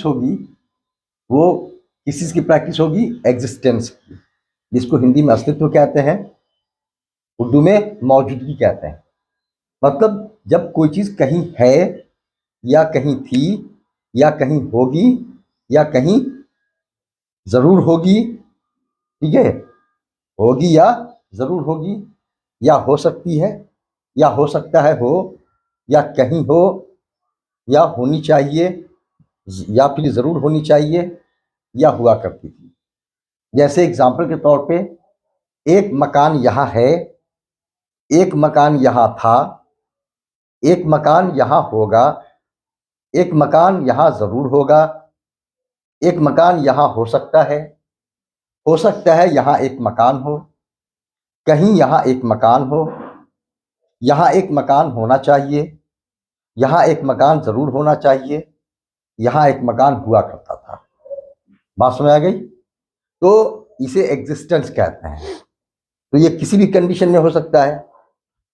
Practice होगी वो किस चीज की प्रैक्टिस होगी? एग्जिस्टेंस की, जिसको हिंदी में अस्तित्व कहते हैं, उर्दू में मौजूदगी कहते हैं। मतलब जब कोई चीज कहीं है या कहीं थी या कहीं होगी या कहीं जरूर होगी, ठीक है, होगी या जरूर होगी, या हो सकती है या हो सकता है हो, या कहीं हो, या होनी चाहिए, या फिर जरूर होनी चाहिए, या हुआ करती थी। जैसे एग्जाम्पल के तौर पे, एक मकान यहाँ है, एक मकान यहाँ था, एक मकान यहाँ होगा, एक मकान यहाँ जरूर होगा, एक मकान यहाँ हो सकता है यहाँ एक मकान हो, कहीं यहाँ एक मकान हो, यहाँ एक मकान होना चाहिए, यहाँ एक मकान जरूर होना चाहिए, यहाँ एक मकान हुआ करता था। बात समझ आ गई? तो इसे एग्जिस्टेंस कहते हैं। तो ये किसी भी कंडीशन में हो सकता है,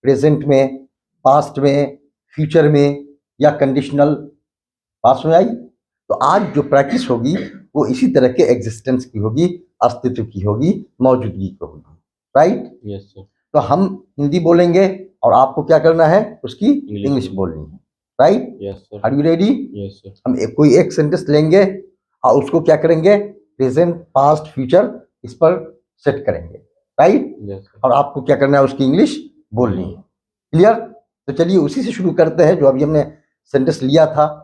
प्रेजेंट में, पास्ट में, फ्यूचर में, या कंडीशनल। बात समझ आई? तो आज जो प्रैक्टिस होगी वो इसी तरह के एग्जिस्टेंस की होगी, अस्तित्व की होगी, मौजूदगी की होगी। राइट? Yes sir. तो हम हिंदी बोलेंगे और आपको क्या करना है? उसकी इंग्लिश बोलनी है। Right? Yes sir. Are you ready? Yes sir. हम कोई एक सेंटेंस लेंगे और उसको क्या करेंगे? प्रेजेंट, पास्ट, फ्यूचर इस पर सेट करेंगे। राइट? यस। और आपको क्या करना है? उसकी इंग्लिश बोलनी है। क्लियर? तो चलिए उसी से शुरू करते हैं जो अभी हमने सेंटेंस लिया था।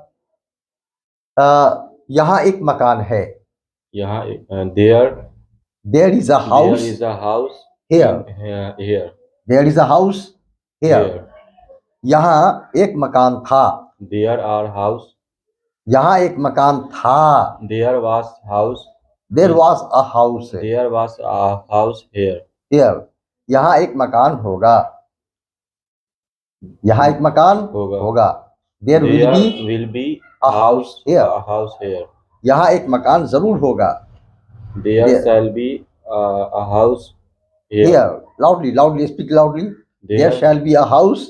यहाँ एक मकान है। यहाँ there is a house here. There is a house here. यहाँ एक मकान था। There are house. यहाँ एक मकान था। There was house. There was a house. There was a house here. Here. यहाँ एक मकान होगा। यहाँ एक मकान होगा। There will be a house here. यहाँ एक मकान जरूर होगा। There shall be a house here. Loudly speak loudly. There shall be a house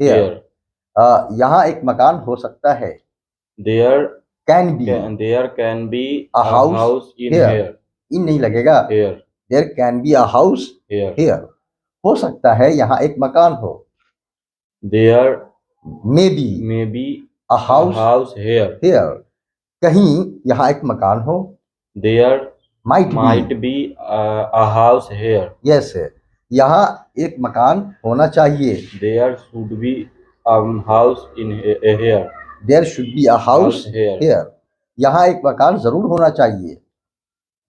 here. यहाँ एक मकान हो सकता है। There can be a house in here. In नहीं लगेगा। There can be a house here. हो सकता है यहाँ एक मकान हो। There may be a house here. कहीं यहाँ एक मकान हो। There might be a house here. Yes, यहाँ एक मकान होना चाहिए। There should be a house in here. There should be a house here. यहाँ एक मकान जरूर होना चाहिए।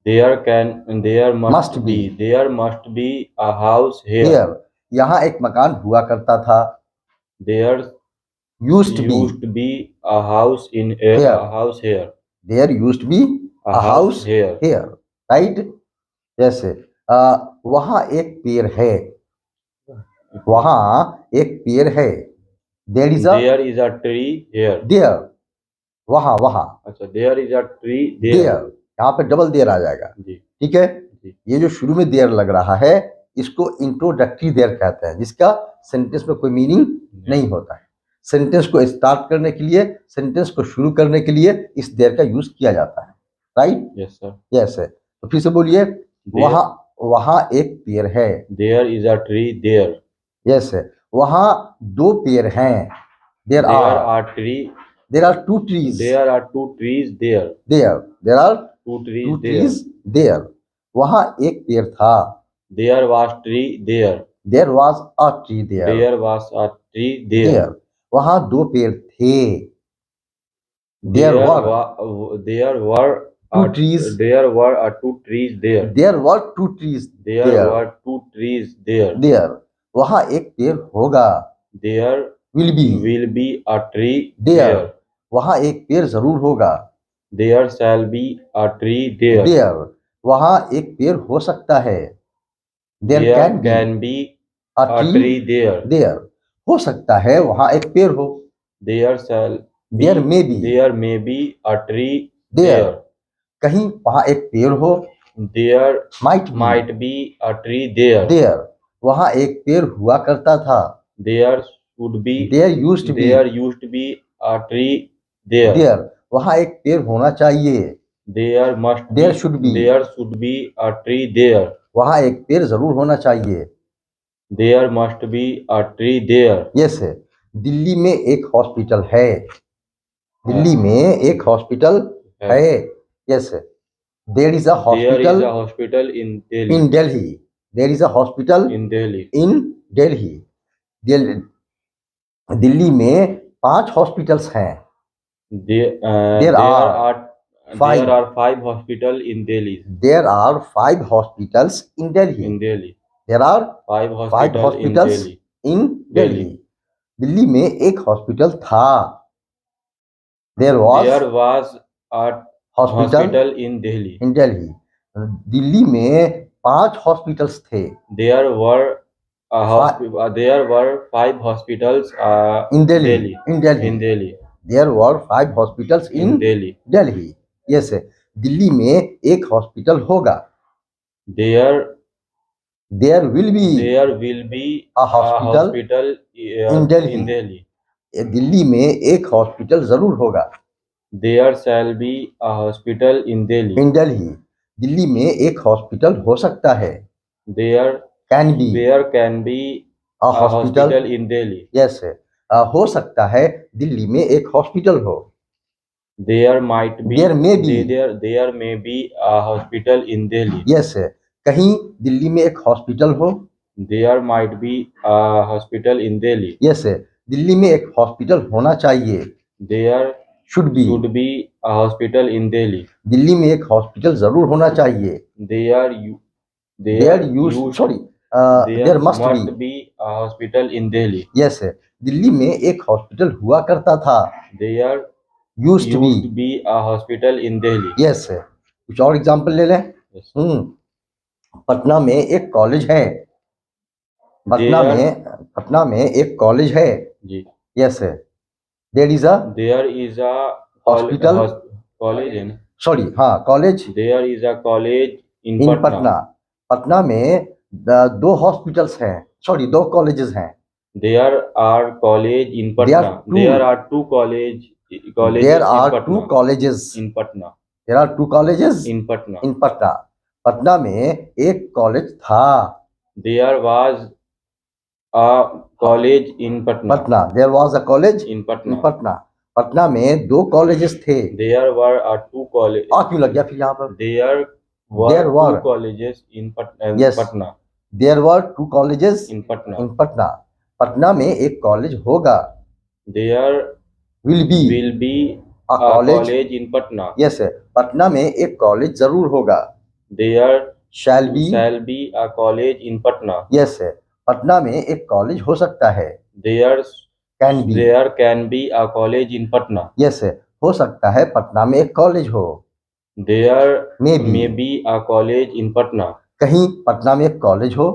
There must be a house here. यहाँ एक मकान हुआ करता था। There used to be a house in a house here. There used to be a house here. Right? जैसे वहाँ एक पेड़ है। वहाँ एक पेड़ है। There is a tree here. There. वहाँ। अच्छा, there is a tree there. यहाँ पे डबल देयर आ जाएगा। ठीक है? ये जो शुरू में देयर लग रहा है इसको इंट्रोडक्टरी देयर कहते हैं, जिसका सेंटेंस में कोई मीनिंग नहीं होता है। सेंटेंस को स्टार्ट करने के लिए, सेंटेंस को शुरू करने के लिए इस देयर का यूज किया जाता है। राइट? Yes sir. यस है। तो फिर से बोलिए, वहाँ एक पेड़ है। There is a tree there. Yes है। वहाँ दो पेड़ हैं। There are two trees. There are two trees there. There are two trees there. वहाँ एक पेड़ था। There was tree there. There was a tree there. There was a tree there. वहाँ दो पेड़ थे। There were two trees there. वहाँ एक पेड़ होगा। There will be a tree there. वहाँ एक पेड़ जरूर होगा। There shall be a tree there. वहाँ एक पेड़ हो सकता है। There can be a tree there. हो सकता है वहाँ एक पेड़ हो। There may be a tree there. कहीं वहाँ एक पेड़ हो। There might be a tree there. वहाँ एक पेड़ हुआ करता था। There used to be a tree there. वहाँ एक पेड़ होना चाहिए, there should be, should be a tree there. वहाँ एक पेड़ जरूर होना चाहिए। There must be a tree there. Yes है। दिल्ली में एक हॉस्पिटल है, दिल्ली में एक हॉस्पिटल है। यस है। There is a There is hospital a hospital in Delhi. In Delhi, there is a hospital In Delhi. In Delhi. Delhi में 5 हॉस्पिटल्स हैं। There are five. there are 5 hospital in Delhi. There are 5 hospitals in Delhi. In Delhi. There are 5 5 hospital in hospitals Delhi. In Delhi. Delhi में एक hospital था। There There was was a hospital hospital in Delhi. In Delhi. Delhi में 5 hospitals थे। There were 5 hospitals in Delhi, in Delhi. in Delhi. There were 5 hospitals In in Delhi. Delhi. Yes, Delhi में एक hospital होगा। There there will be will be a a hospital hospital in Delhi. in Delhi. Delhi में एक hospital जरूर होगा। There shall be a hospital in Delhi. In Delhi, Delhi में एक hospital हो सकता है। There can be can be a a hospital. hospital in Delhi. Yes, हो सकता है दिल्ली में एक हॉस्पिटल हो। There might be. There may be. There may be a hospital in Delhi. Yes, कहीं दिल्ली में एक हॉस्पिटल हो। There might be a hospital in Delhi. Yes, Delhi में एक हॉस्पिटल होना चाहिए। There should be, should be a hospital in Delhi. Delhi में एक हॉस्पिटल जरूर होना चाहिए। There must must be a hospital in Delhi. Yes, Delhi में एक हॉस्पिटल हुआ करता था। There used to used be. to be a hospital in Delhi. Yes, कुछ और एग्जांपल ले लें। Yes. पटना में एक कॉलेज है। पटना में एक कॉलेज है। जी। Yes, there is a hospital Hospital? in sorry, हाँ, college there is a college in in Patna. Patna. Patna में 2 हॉस्पिटल्स हैं, सॉरी 2 कॉलेजेस हैं। There are college in Patna. There are 2 colleges there in are 2 Patna. Colleges. In Patna. There are 2 colleges In Patna. In Patna. Patna में एक college था। There was a college in Patna. Patna, there was a college In in Patna. Patna. Patna में 2 colleges थे। There were two colleges. आ क्यों लग गया फिर यहाँ पर? There There were were. 2 colleges in Patna. Yes. Patna. There were 2 colleges In Patna. In Patna. Patna में एक कॉलेज होगा। There will be will be a a college. college in Patna. Yes, Patna में एक कॉलेज जरूर होगा। There shall be. shall be a college in Patna. Yes, Patna में एक college हो सकता है। There can be. can be a college in Patna. Yes, हो सकता है पटना में एक कॉलेज हो। There May be. may be a college in Patna. कहीं पटना में एक कॉलेज हो।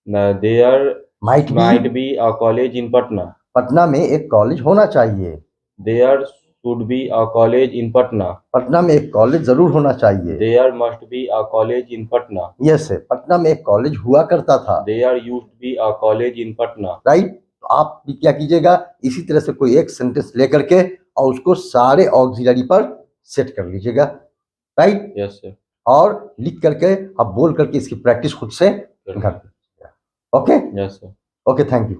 There might might be, be a college in Patna. Patna में एक कॉलेज होना चाहिए। There should be a college in Patna. Patna में एक कॉलेज जरूर होना चाहिए। There must be a college in Patna. Yes, Patna में एक कॉलेज हुआ करता था। There used to be a college in Patna. Right. आप भी क्या कीजिएगा, इसी तरह से कोई एक सेंटेंस लेकर के और उसको सारे ऑक्सिलरी पर सेट कर लीजिएगा। राइट। Yes, sir. और लिख करके आप बोल करके इसकी प्रैक्टिस खुद से घर पे। Okay, Yes, sir. Okay, thank you.